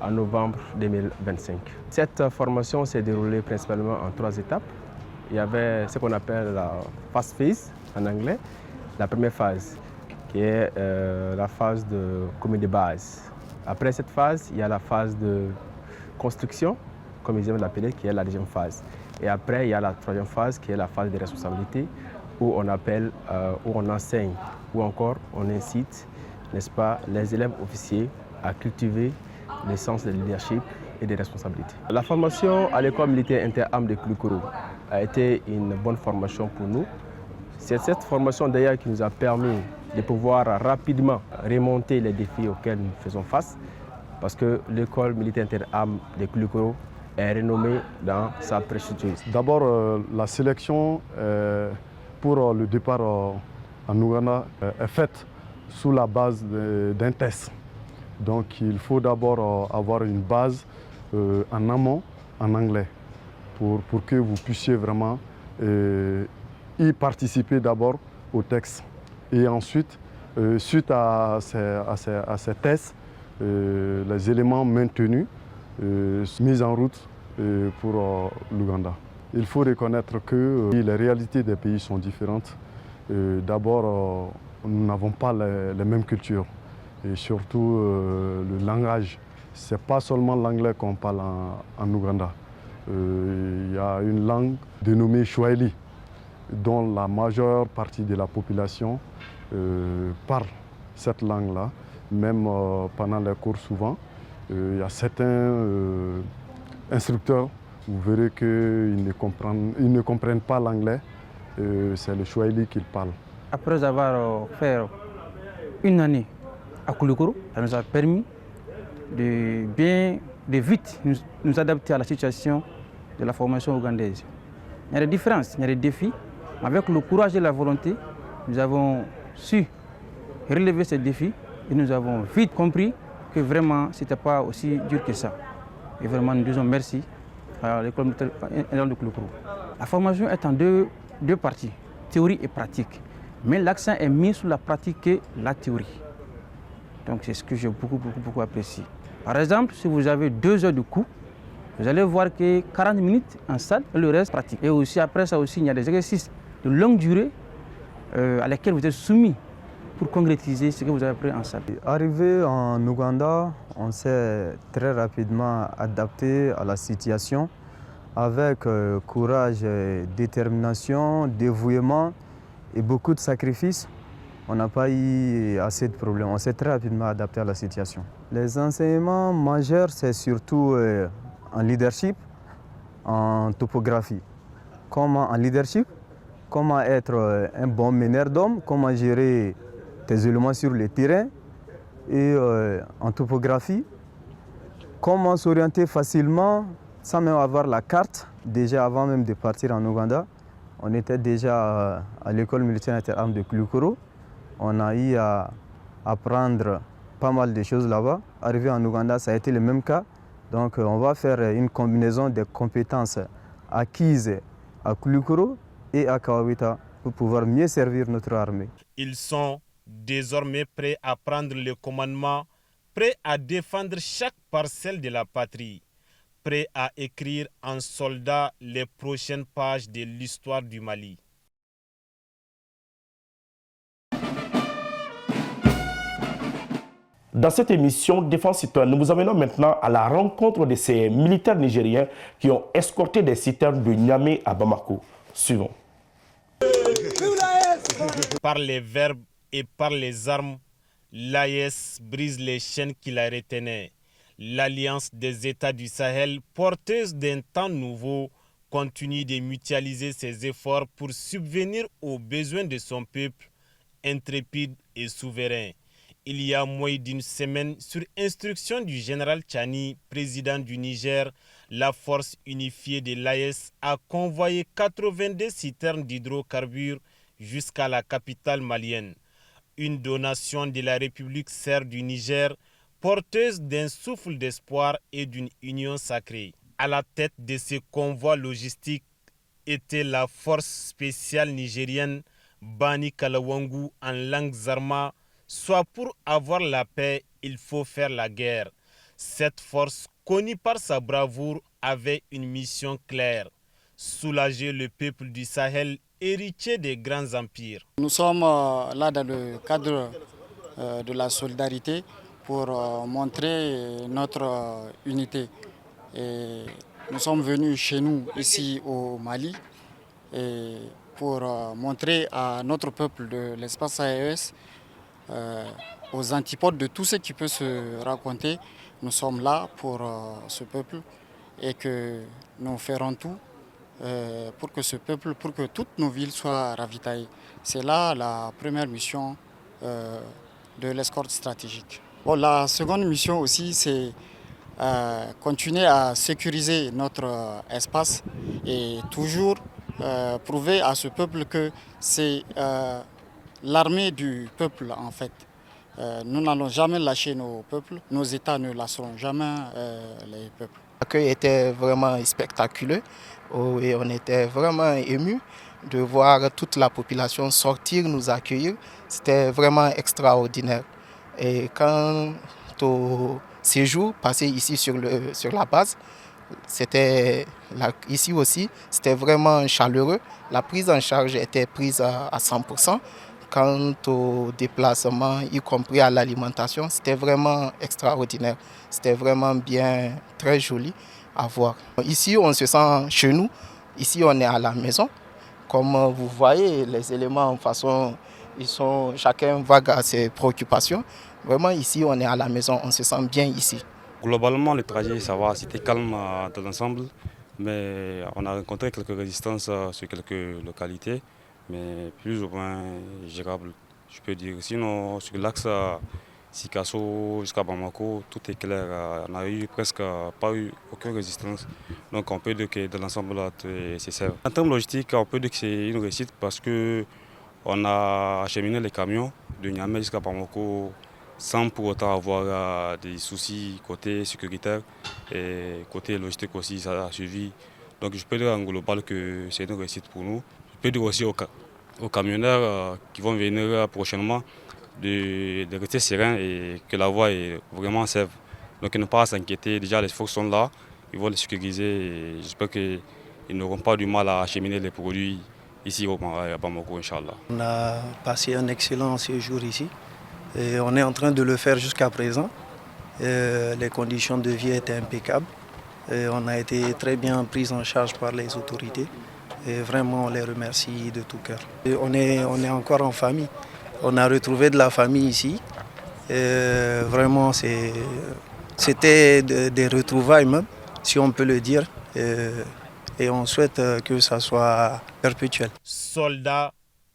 Speaker 6: à novembre 2025. Cette formation s'est déroulée principalement en 3 étapes. Il y avait ce qu'on appelle la first phase en anglais, la première phase qui est la phase de commis de base. Après cette phase, il y a la phase de construction, comme ils aiment l'appeler, qui est la deuxième phase. Et après, il y a la troisième phase qui est la phase de responsabilité, où on appelle, où on enseigne, ou encore on incite, n'est-ce pas, les élèves officiers à cultiver le sens de leadership et de responsabilité. La formation à l'école militaire interarmes de Koulikoro a été une bonne formation pour nous. C'est cette formation d'ailleurs qui nous a permis de pouvoir rapidement remonter les défis auxquels nous faisons face, parce que l'école militaire interarmes de Koulikoro est renommée dans sa prestigieuse.
Speaker 24: D'abord, la sélection pour le départ en Ouganda est faite sous la base d'un test. Donc il faut d'abord avoir une base en amont en anglais pour que vous puissiez vraiment y participer d'abord au texte. Et ensuite, suite à ces tests, les éléments maintenus, mis en route pour l'Ouganda. Il faut reconnaître que les réalités des pays sont différentes. D'abord, nous n'avons pas les mêmes cultures. Et surtout, le langage. Ce n'est pas seulement l'anglais qu'on parle en Ouganda. Il y a une langue dénommée Swahili, dont la majeure partie de la population parle cette langue-là, même pendant les cours souvent. Il y a certains instructeurs, vous verrez qu'ils ne comprennent pas l'anglais, c'est le Swahili qu'ils parlent.
Speaker 25: Après avoir fait une année à Koulikoro, ça nous a permis de vite nous adapter à la situation de la formation ougandaise. Il y a des différences, il y a des défis. Avec le courage et la volonté, nous avons su relever ces défis et nous avons vite compris que vraiment ce n'était pas aussi dur que ça. Et vraiment nous disons merci à l'école militaire de Koulikoro. La formation est en deux parties, théorie et pratique. Mais l'accent est mis sur la pratique et la théorie. Donc c'est ce que j'ai beaucoup apprécié. Par exemple, si vous avez 2 heures de cours, vous allez voir que 40 minutes en salle et le reste pratique. Et aussi après ça aussi, il y a des exercices de longue durée à lesquels vous êtes soumis pour concrétiser ce que vous avez appris en salle.
Speaker 1: Arrivé en Ouganda, on s'est très rapidement adapté à la situation avec courage, détermination, dévouement et beaucoup de sacrifices. On n'a pas eu assez de problèmes. On s'est très rapidement adapté à la situation. Les enseignements majeurs, c'est surtout en leadership, en topographie. Comment en leadership, comment être un bon meneur d'hommes, comment gérer tes éléments sur le terrain, et en topographie, comment s'orienter facilement sans même avoir la carte. Déjà avant même de partir en Ouganda, on était déjà à l'école militaire interarmes de Kulukoro. On a eu à apprendre pas mal de choses là-bas. Arrivé en Ouganda, ça a été le même cas. Donc on va faire une combinaison des compétences acquises à Kulukoro et à Kawawita pour pouvoir mieux servir notre armée.
Speaker 5: Ils sont désormais prêts à prendre le commandement, prêts à défendre chaque parcelle de la patrie, prêts à écrire en soldats les prochaines pages de l'histoire du Mali.
Speaker 3: Dans cette émission Défense citoyenne, nous vous amenons maintenant à la rencontre de ces militaires nigériens qui ont escorté des citernes de Niamey à Bamako. Suivons.
Speaker 5: Par les verbes et par les armes, l'AES brise les chaînes qui la retenaient. L'Alliance des États du Sahel, porteuse d'un temps nouveau, continue de mutualiser ses efforts pour subvenir aux besoins de son peuple, intrépide et souverain. Il y a moins d'une semaine, sur instruction du général Tchani, président du Niger, la force unifiée de l'AES a convoyé 82 citernes d'hydrocarbures jusqu'à la capitale malienne. Une donation de la République serbe du Niger, porteuse d'un souffle d'espoir et d'une union sacrée. À la tête de ce convoi logistique était la force spéciale nigérienne Bani Kalawangu en langue zarma. Soit pour avoir la paix, il faut faire la guerre. Cette force, connue par sa bravoure, avait une mission claire: soulager le peuple du Sahel, héritier des grands empires.
Speaker 2: Nous sommes là dans le cadre de la solidarité pour montrer notre unité. Et nous sommes venus chez nous, ici au Mali, et pour montrer à notre peuple de l'espace AES, aux antipodes de tout ce qui peut se raconter, nous sommes là pour ce peuple et que nous ferons tout pour que ce peuple, pour que toutes nos villes soient ravitaillées. C'est là la première mission de l'escorte stratégique. Bon, la seconde mission aussi, c'est continuer à sécuriser notre espace et toujours prouver à ce peuple que c'est l'armée du peuple en fait. Nous n'allons jamais lâcher nos peuples, nos États ne lâcheront jamais les peuples.
Speaker 7: L'accueil était vraiment spectaculaire et on était vraiment émus de voir toute la population sortir, nous accueillir. C'était vraiment extraordinaire. Et quant au séjour passé ici sur la base, ici aussi, c'était vraiment chaleureux. La prise en charge était prise à 100%. Quant au déplacement, y compris à l'alimentation, c'était vraiment extraordinaire. C'était vraiment bien, très joli à voir. Ici, on se sent chez nous. Ici, on est à la maison. Comme vous voyez, les éléments, en façon, chacun vague à ses préoccupations. Vraiment, ici, on est à la maison. On se sent bien ici.
Speaker 8: Globalement, le trajet, ça va. C'était calme dans l'ensemble. Mais on a rencontré quelques résistances sur quelques localités, mais plus ou moins gérable, je peux dire. Sinon, sur l'axe Sikasso jusqu'à Bamako, tout est clair. On n'a eu presque pas eu aucune résistance. Donc on peut dire que dans l'ensemble, c'est ça. En termes logistiques, on peut dire que c'est une réussite parce qu'on a acheminé les camions de Niamey jusqu'à Bamako sans pour autant avoir des soucis côté sécuritaire et côté logistique aussi, ça a suivi. Donc je peux dire en global que c'est une réussite pour nous. Je peux dire aussi aux camionneurs qui vont venir prochainement de rester sereins et que la voie est vraiment safe. Donc ils n'ont pas à s'inquiéter, déjà les forces sont là, ils vont les sécuriser et j'espère qu'ils n'auront pas du mal à acheminer les produits ici à Bamako, Inch'Allah.
Speaker 9: On a passé un excellent séjour ici et on est en train de le faire jusqu'à présent. Les conditions de vie étaient impeccables et on a été très bien pris en charge par les autorités et vraiment on les remercie de tout cœur. On est encore en famille, on a retrouvé de la famille ici et vraiment c'était des retrouvailles même, si on peut le dire. Et on souhaite que ça soit perpétuel.
Speaker 5: Soldats,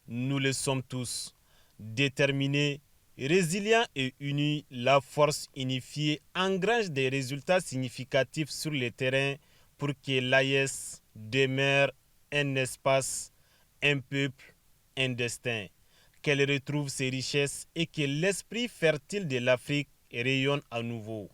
Speaker 5: nous le sommes tous. Déterminés, résilients et unis, la force unifiée engrange des résultats significatifs sur le terrain pour que l'AES demeure un espace, un peuple, un destin. Qu'elle retrouve ses richesses et que l'esprit fertile de l'Afrique rayonne à nouveau.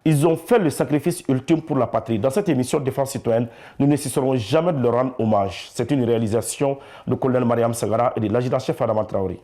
Speaker 3: Ils ont fait le sacrifice ultime pour la patrie. Dans cette émission Défense citoyenne, nous ne cesserons jamais de leur rendre hommage. C'est une réalisation du colonel Mariam Sagara et de l'adjudant-chef Adama Traoré.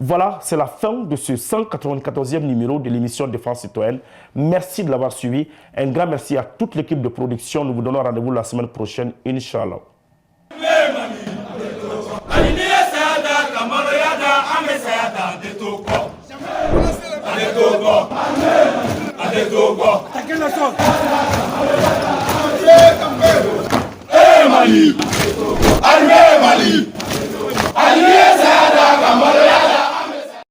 Speaker 3: Voilà, c'est la fin de ce 194e numéro de l'émission Défense citoyenne. Merci de l'avoir suivi. Un grand merci à toute l'équipe de production. Nous vous donnons rendez-vous la semaine prochaine, Inch'Allah.
Speaker 14: Mali! Mali!